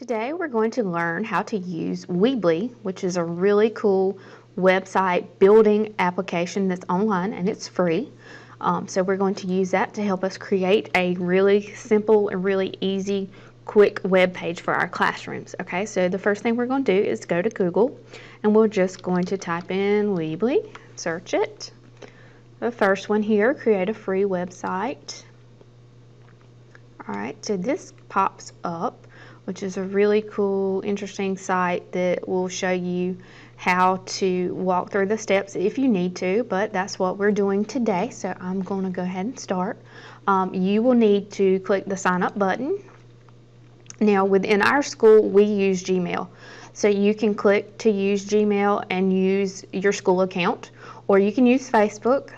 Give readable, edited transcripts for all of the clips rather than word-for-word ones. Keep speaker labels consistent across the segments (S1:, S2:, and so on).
S1: Today we're going to learn how to use Weebly, which is a really cool website building application that's online and it's free. So we're going to use that to help us create a really simple and really easy, quick web page for our classrooms. Okay, so the first thing we're going to do is go to Google and we're just going to type in Weebly, search it. The first one here, create a free website. Alright, so this pops up, which is a really cool, interesting site that will show you how to walk through the steps if you need to, but that's what we're doing today, so I'm going to go ahead and start. You will need to click the sign up button. Now within our school we use Gmail, so you can click to use Gmail and use your school account, or you can use Facebook,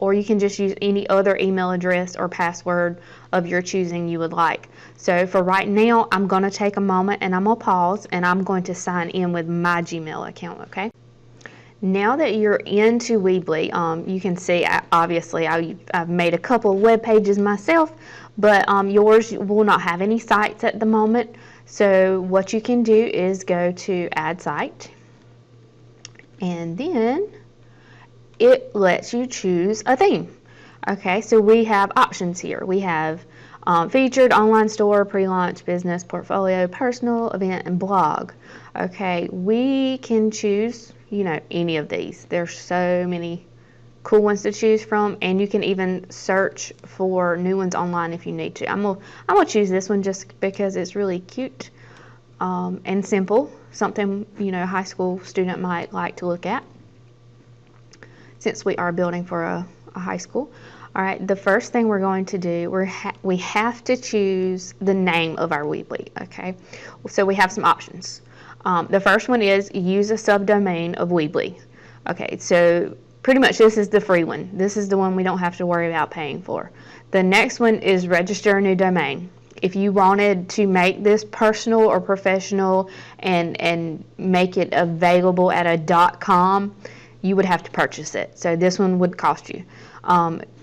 S1: or you can just use any other email address or password of your choosing you would like. So for right now, I'm going to take a moment and I'm going to pause and I'm going to sign in with my Gmail account, okay? Now that you're into Weebly, you can see obviously I've made a couple of web pages myself, but yours will not have any sites at the moment. So what you can do is go to Add Site, and then it lets you choose a theme. Okay, so we have options here. We have featured, online store, pre-launch, business, portfolio, personal, event, and blog. Okay, we can choose, you know, any of these. There's so many cool ones to choose from, and you can even search for new ones online if you need to. I'm gonna choose this one just because it's really cute and simple, something, you know, a high school student might like to look at, since we are building for a high school. All right, the first thing we're going to do, we have to choose the name of our Weebly, okay? So we have some options. The first one is use a subdomain of Weebly. Okay, so pretty much this is the free one. This is the one we don't have to worry about paying for. The next one is register a new domain. If you wanted to make this personal or professional and make it available at a .com, you would have to purchase it. So this one would cost you.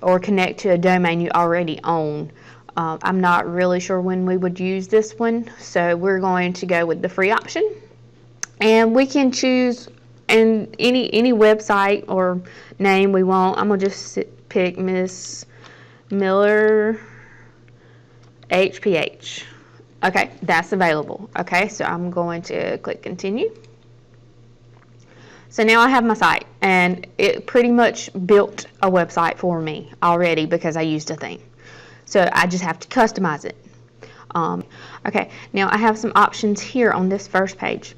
S1: Or connect to a domain you already own. I'm not really sure when we would use this one, so we're going to go with the free option. And we can choose any website or name we want. I'm going to just pick Miss Miller HPH. Okay, that's available. Okay, so I'm going to click continue. So now I have my site, and it pretty much built a website for me already because I used a theme. So I just have to customize it. Okay, now I have some options here on this first page.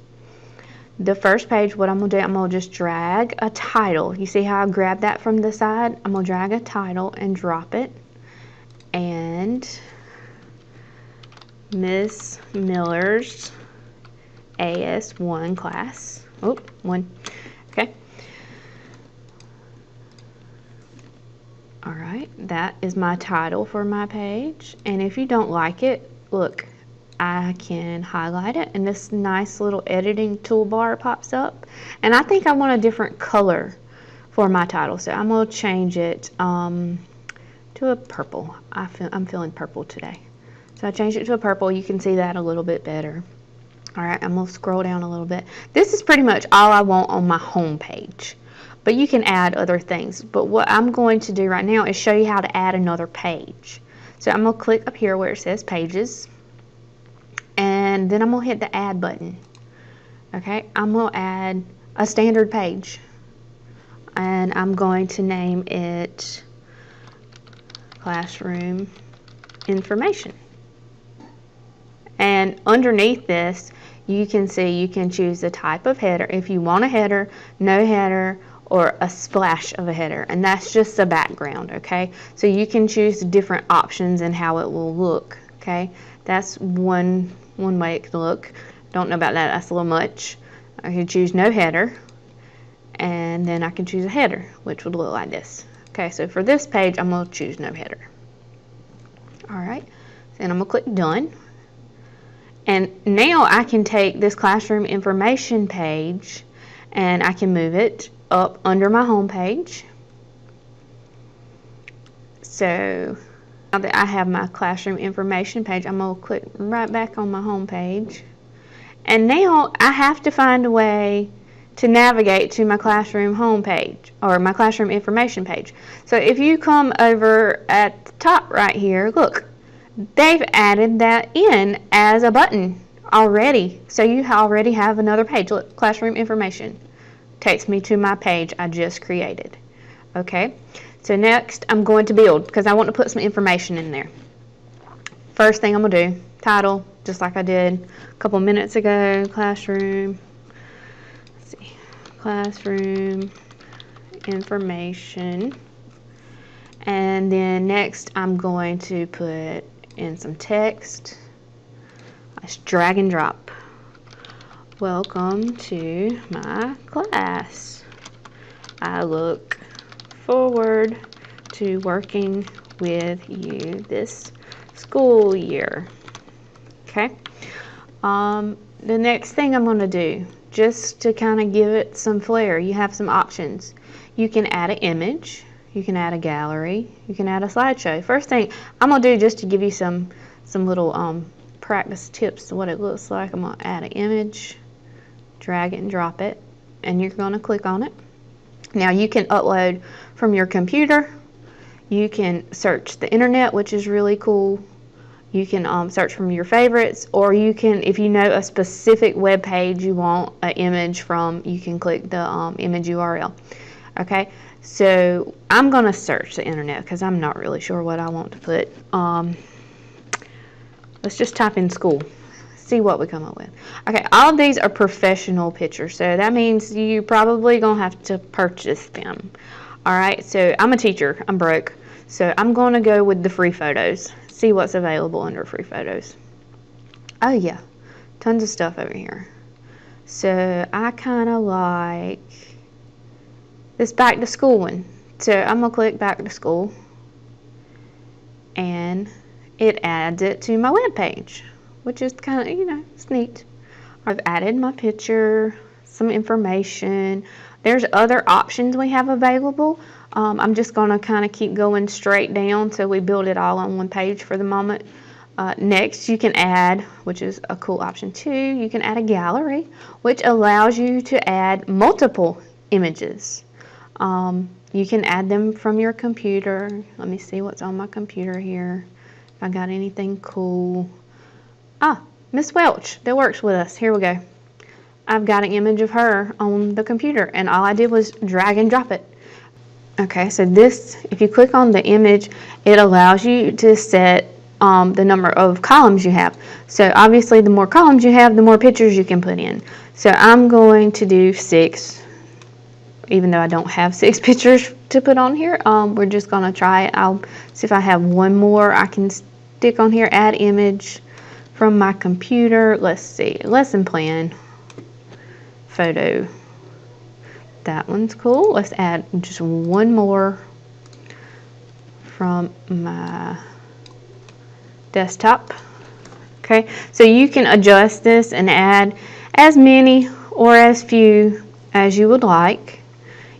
S1: The first page, what I'm going to do, I'm going to just drag a title. You see how I grabbed that from the side? I'm going to drag a title and drop it. And Miss Miller's AS1 class. Oh, one. Okay. Alright, that is my title for my page. And if you don't like it, look, I can highlight it and this nice little editing toolbar pops up. And I think I want a different color for my title, so I'm going to change it to a purple. I'm feeling purple today. So I changed it to a purple. You can see that a little bit better. Alright, I'm going to scroll down a little bit. This is pretty much all I want on my home page. But you can add other things. But what I'm going to do right now is show you how to add another page. So I'm going to click up here where it says pages. And then I'm going to hit the add button. Okay, I'm going to add a standard page. And I'm going to name it Classroom Information. And underneath this, you can see you can choose the type of header. If you want a header, no header, or a splash of a header. And that's just the background, okay? So you can choose different options and how it will look, okay? That's one way it could look. Don't know about that, that's a little much. I can choose no header, and then I can choose a header, which would look like this. Okay, so for this page, I'm going to choose no header. All right, then I'm going to click done. And now I can take this classroom information page and I can move it up under my home page. So Now that I have my classroom information page, I'm going to click right back on my home page. And now I have to find a way to navigate to my classroom home page or my classroom information page. So if you come over at the top right here, look, they've added that in as a button already. So you already have another page. Look, classroom information takes me to my page I just created. Okay, so next I'm going to build because I want to put some information in there. First thing I'm going to do, title, just like I did a couple minutes ago, classroom. Let's see, classroom information. And then next I'm going to put in some text. I just drag and drop. Welcome to my class. I look forward to working with you this school year. Okay. The next thing I'm going to do, just to kind of give it some flair, you have some options. You can add an image, you can add a gallery, you can add a slideshow. First thing I'm going to do, just to give you some little practice tips to what it looks like, I'm going to add an image, drag it and drop it, and you're going to click on it. Now you can upload from your computer, you can search the internet, which is really cool. You can search from your favorites, or you can, if you know a specific web page you want an image from, you can click the image URL. Okay, so I'm going to search the internet because I'm not really sure what I want to put. Let's just type in school, see what we come up with. Okay, all of these are professional pictures, so that means you're probably going to have to purchase them. All right, so I'm a teacher, I'm broke, so I'm going to go with the free photos. See what's available under free photos. Oh yeah, tons of stuff over here. So I kind of like this back to school one. So I'm gonna click back to school and it adds it to my web page, which is kind of, you know, it's neat. I've added my picture, some information. There's other options we have available. I'm just going to kind of keep going straight down so we build it all on one page for the moment. Next, you can add, which is a cool option too, you can add a gallery, which allows you to add multiple images. You can add them from your computer. Let me see what's on my computer here. If I got anything cool. Ah, Miss Welch that works with us. Here we go. I've got an image of her on the computer, and all I did was drag and drop it. Okay, so this, if you click on the image, it allows you to set the number of columns you have. So obviously the more columns you have, the more pictures you can put in. So I'm going to do 6, even though I don't have 6 pictures to put on here. We're just going to try it. I'll see if I have one more I can stick on here. Add image from my computer. Let's see, lesson plan, photo. That one's cool. Let's add just one more from my desktop. Okay, so you can adjust this and add as many or as few as you would like.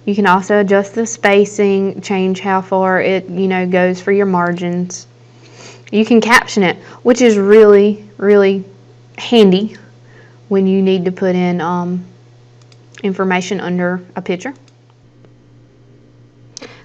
S1: You can also adjust the spacing, change how far it, you know, goes for your margins. You can caption it, which is really, really handy when you need to put in information under a picture.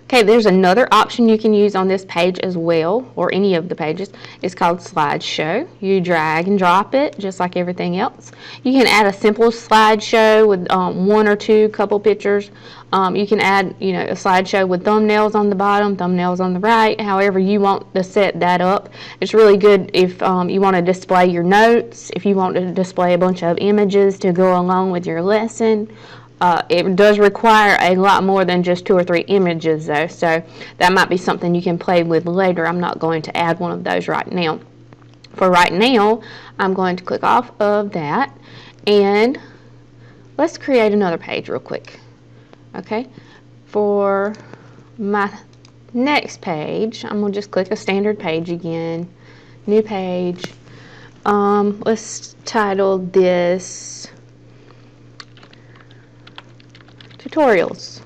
S1: Okay, there's another option you can use on this page as well, or any of the pages. It's called slideshow. You drag and drop it just like everything else. You can add a simple slideshow with 1 or 2 couple pictures. You can add, you know, a slideshow with thumbnails on the bottom, thumbnails on the right, however you want to set that up. It's really good if you want to display your notes, if you want to display a bunch of images to go along with your lesson. It does require a lot more than just 2 or 3 images though, so that might be something you can play with later. I'm not going to add one of those right now. For right now, I'm going to click off of that, and let's create another page real quick. Okay, for my next page, I'm going to just click a standard page again, new page. Let's title this tutorials,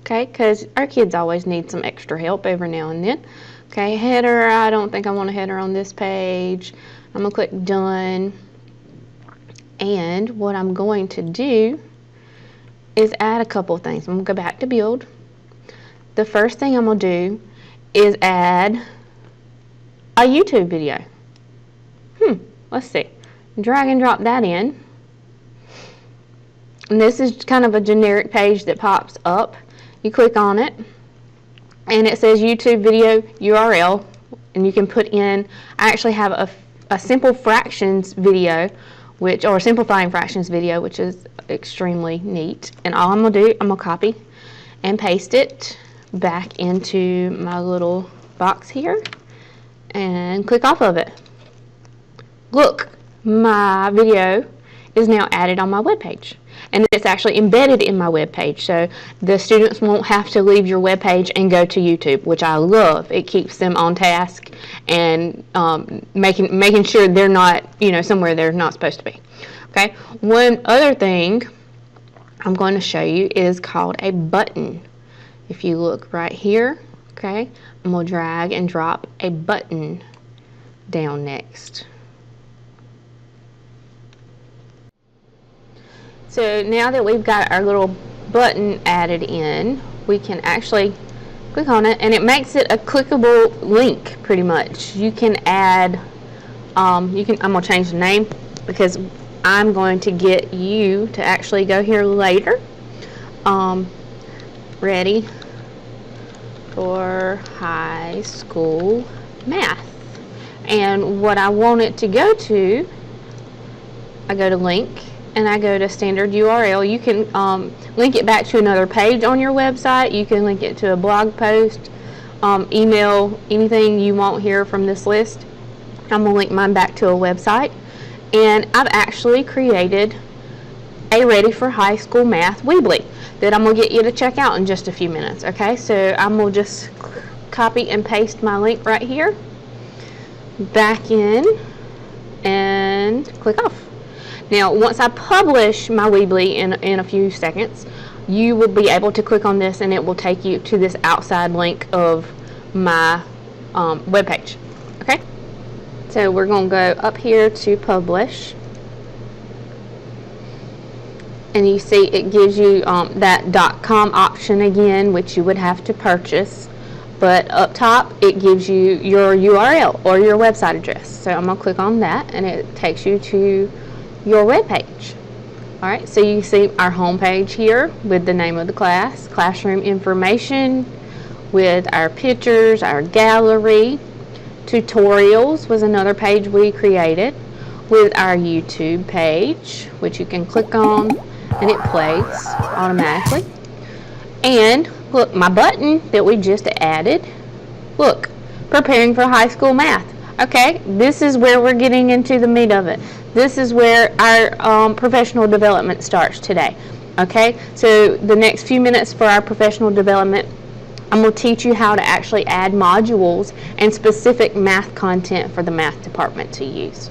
S1: okay, because our kids always need some extra help every now and then. Okay, header, I don't think I want a header on this page. I'm gonna click done. And what I'm going to do is add a couple of things. I'm gonna go back to build. The first thing I'm gonna do is add a YouTube video. Let's see. Drag and drop that in. And this is kind of a generic page that pops up. You click on it, and it says YouTube video URL, and you can put in, I actually have a simple fractions video, or simplifying fractions video, which is extremely neat. And all I'm gonna do, I'm gonna copy and paste it back into my little box here and click off of it. Look, my video is now added on my web page, and it's actually embedded in my web page, so the students won't have to leave your web page and go to YouTube, which I love. It keeps them on task and making sure they're not, somewhere they're not supposed to be. Okay, one other thing I'm going to show you is called a button. If you look right here, okay, I'm going to drag and drop a button down next. So now that we've got our little button added in, we can actually click on it, and it makes it a clickable link pretty much. You can add, I'm gonna change the name because I'm going to get you to actually go here later. Ready for high school math. And what I want it to go to, I go to link, and I go to standard URL. You can link it back to another page on your website. You can link it to a blog post, email, anything you want here from this list. I'm going to link mine back to a website. And I've actually created a Ready for High School Math Weebly that I'm going to get you to check out in just a few minutes. Okay, so I'm going to just copy and paste my link right here, back in, and click off. Now, once I publish my Weebly in a few seconds, you will be able to click on this, and it will take you to this outside link of my web page. Okay? So we're going to go up here to publish. And you see it gives you that .com option again, which you would have to purchase. But up top, it gives you your URL or your website address. So I'm going to click on that, and it takes you to your web page. Alright, so you see our home page here with the name of the class, classroom information, with our pictures, our gallery. Tutorials was another page we created, with our YouTube page, which you can click on and it plays automatically. And look, my button that we just added, look, preparing for high school math. Okay, this is where we're getting into the meat of it. This is where our professional development starts today. Okay, so the next few minutes for our professional development, I'm going to teach you how to actually add modules and specific math content for the math department to use.